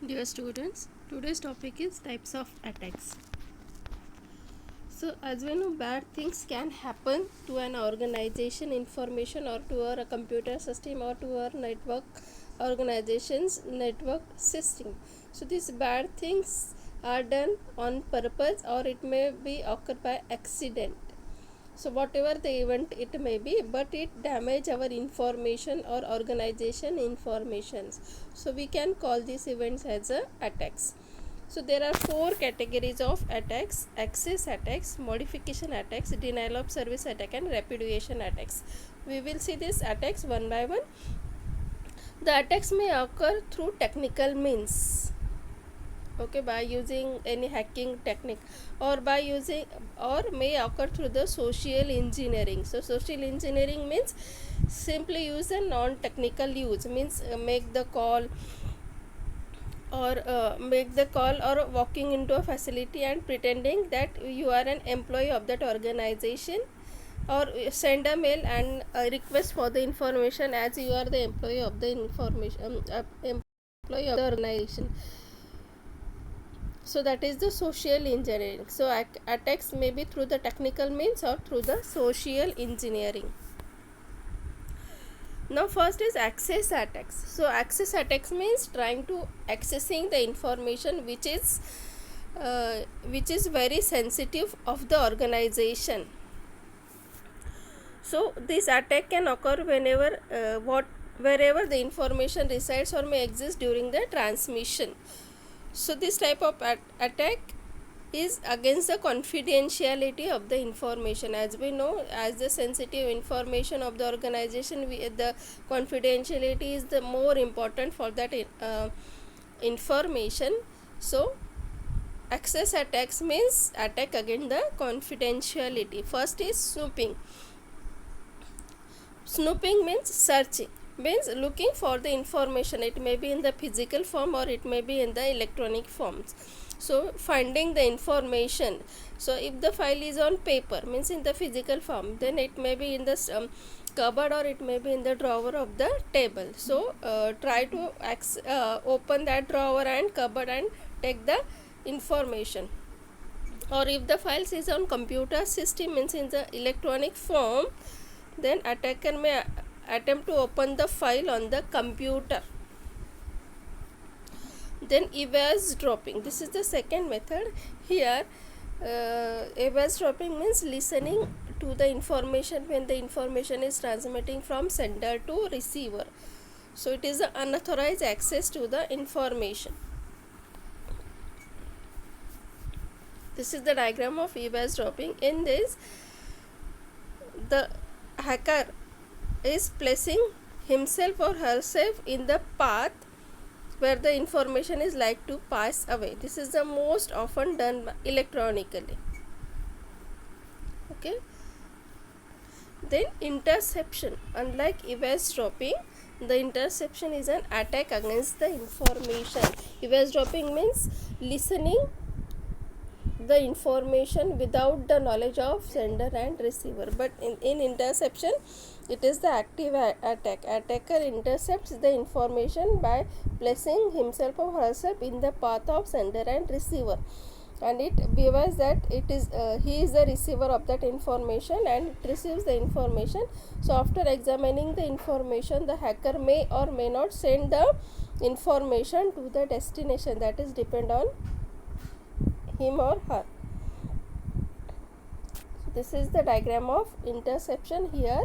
Dear students, today's topic is types of attacks. So, as we know, bad things can happen to an organization, information, or to our computer system, or to our network organization's network system. So, these bad things are done on purpose, or it may be occurred by accident. So whatever the event it may be, but it damage our information or organization informations, so we can call these events as attacks. So there are four categories of attacks: access attacks, modification attacks, denial of service attack, and repudiation attacks. We will see these attacks one by one. The attacks may occur through technical means, okay, by using any hacking technique, or by using, or may occur through the social engineering. So social engineering means simply use a non-technical use, means make the call, or walking into a facility and pretending that you are an employee of that organization, or send a mail and request for the information as you are the employee of the information, employee of the organization. So that is the social engineering. So attacks may be through the technical means or through the social engineering. Now first is access attacks. So access attacks means trying to accessing the information which is very sensitive of the organization. So this attack can occur wherever the information resides or may exist during the transmission. So this type of attack is against the confidentiality of the information. As we know, as the sensitive information of the organization, the confidentiality is the more important for that information. So access attacks means attack against the confidentiality. First is snooping. Snooping means searching, means looking for the information. It may be in the physical form or it may be in the electronic forms. So finding the information. So if the file is on paper, means in the physical form, then it may be in the cupboard or it may be in the drawer of the table. So try to open that drawer and cupboard and take the information. Or if the files is on computer system, means in the electronic form, then attacker may attempt to open the file on the computer. Then eavesdropping. This is the second method. Here eavesdropping means listening to the information when the information is transmitting from sender to receiver. So it is the unauthorized access to the information. This is the diagram of eavesdropping. In this, the hacker is placing himself or herself in the path where the information is like to pass away. This is the most often done electronically. Okay. Then interception. Unlike eavesdropping, the interception is an attack against the information. Eavesdropping means listening the information without the knowledge of sender and receiver, but in interception it is the active attack. Attacker intercepts the information by placing himself or herself in the path of sender and receiver, and it beways that it is he is the receiver of that information and it receives the information. So after examining the information, the hacker may or may not send the information to the destination, that is depend on him or her. So this is the diagram of interception. Here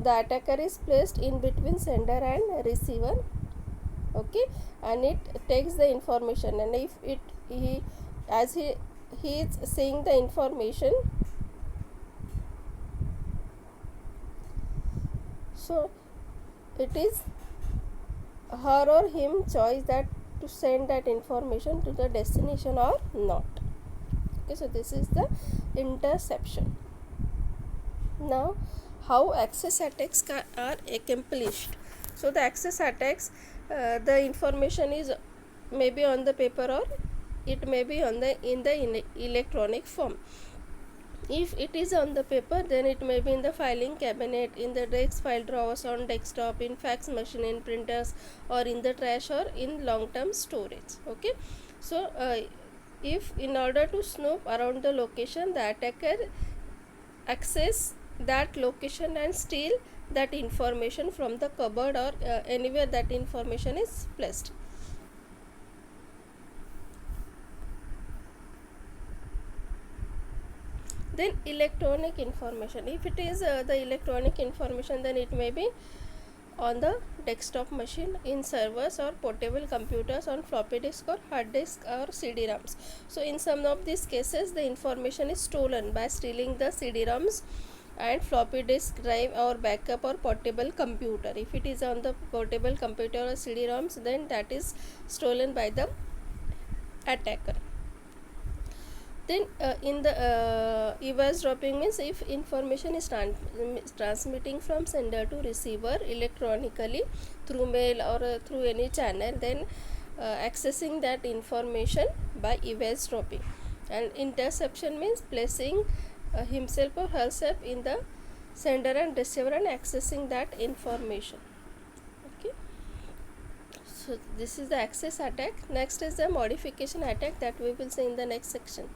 the attacker is placed in between sender and receiver, okay, and it takes the information, and if he is seeing the information, so it is her or him choice that to send that information to the destination or not. Okay, so this is the interception. Now how access attacks are accomplished. So the access attacks, the information is maybe on the paper or it may be on the in the electronic form. If it is on the paper, then it may be in the filing cabinet, in the desk file drawers on desktop, in fax machine, in printers, or in the trash, or in long term storage. Okay, so if in order to snoop around the location, the attacker access that location and steal that information from the cupboard or anywhere that information is placed. Then electronic information, if it is the electronic information, then it may be on the desktop machine, in servers or portable computers, on floppy disk or hard disk or CD-ROMs. So in some of these cases, the information is stolen by stealing the CD-ROMs and floppy disk drive or backup or portable computer. If it is on the portable computer or CD-ROMs, then that is stolen by the attacker. Then in the eavesdropping means if information is transmitting from sender to receiver electronically through mail or through any channel, then accessing that information by eavesdropping. And interception means placing himself or herself in the sender and receiver and accessing that information. Okay, so this is the access attack. Next is the modification attack that we will see in the next section.